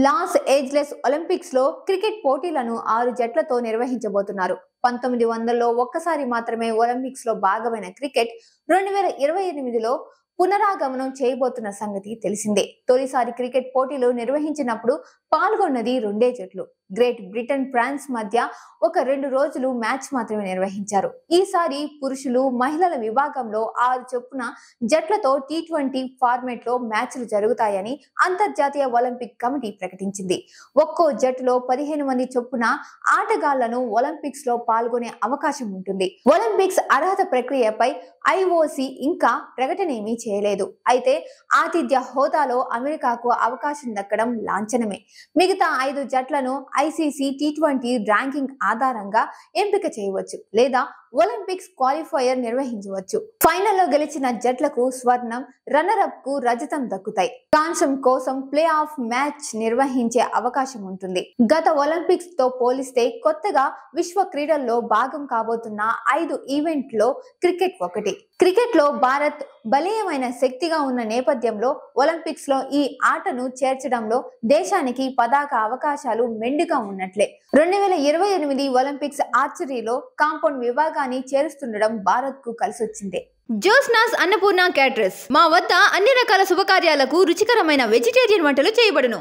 Los Angeles Olympics లో cricket పోటీలను 6 జట్లతో నిర్వహించబోతున్నారు. 1900లో ఒక్కసారి మాత్రమే ఒలింపిక్స్ లో భాగమైన క్రికెట్ 2028లో పునరాగమనం చేయబోతున్న సంగతి తెలిసిందే. తొలిసారి క్రికెట్ పోటీలు నిర్వహించినప్పుడు పాల్గొన్నది 2 జట్లు. గ్రేట్ బ్రిటన్, ఫ్రాన్స్ మధ్య ఒక 2 రోజులు మ్యాచ్ మాత్రమే నిర్వహించారు. ఈసారి పురుషులు, మహిళల విభాగంలో 6 చొప్పున జట్లతో T20 ఫార్మాట్ లో మ్యాచ్లు జరుగుతాయని అంతర్జాతీయ ఒలింపిక్ కమిటీ ప్రకటించింది. ఒక్కో జట్టులో 15 మంది చొప్పున ఆటగాళ్లను ఒలింపిక్స్ లో పాల్గొనే అవకాశం ఉంటుంది. ఒలింపిక్స్ అర్హత ప్రక్రియపై IOC ఇంకా ప్రకటనేమీ చేయలేదు. అయితే ఆతిథ్య హోదాలో అమెరికాకు అవకాశం దక్కడం లాంఛనమే. మిగతా 5 జట్లను ICC T20 ర్యాంకింగ్ ఆధారంగా ఎంపిక చేయవచ్చు లేదా ఒలింపిక్స్ క్వాలిఫైయర్ నిర్వహించవచ్చు. ఫైనల్లో గెలిచిన జట్లకు స్వర్ణం, రన్నర్ అప్ కు రజతం దక్కుతాయి. కాంస్యం కోసం ప్లే ఆఫ్ మ్యాచ్ నిర్వహించే అవకాశం ఉంటుంది. గత ఒలింపిక్స్ తో పోలిస్తే కొత్తగా విశ్వ క్రీడల్లో భాగం కాబోతున్న 5 ఈవెంట్లో క్రికెట్ ఒకటి. క్రికెట్ లో భారత్ బలీయమైన శక్తిగా ఉన్న నేపథ్యంలో ఒలింపిక్స్ లో ఈ ఆటను చేర్చడంలో దేశానికి పతాక అవకాశాలు మెండుగా ఉన్నట్లే. 2028 ఒలింపిక్స్ ఆర్చరీలో కాంపౌండ్ విభాగాన్ని చేరుస్తుండడం భారత్ కు కలిసొచ్చింది. జోస్నాస్ అన్నపూర్ణ క్యాటరర్స్. మా వద్ద అన్ని రకాల శుభకార్యాలకు రుచికరమైన వెజిటేరియన్ వంటలు చేయబడును.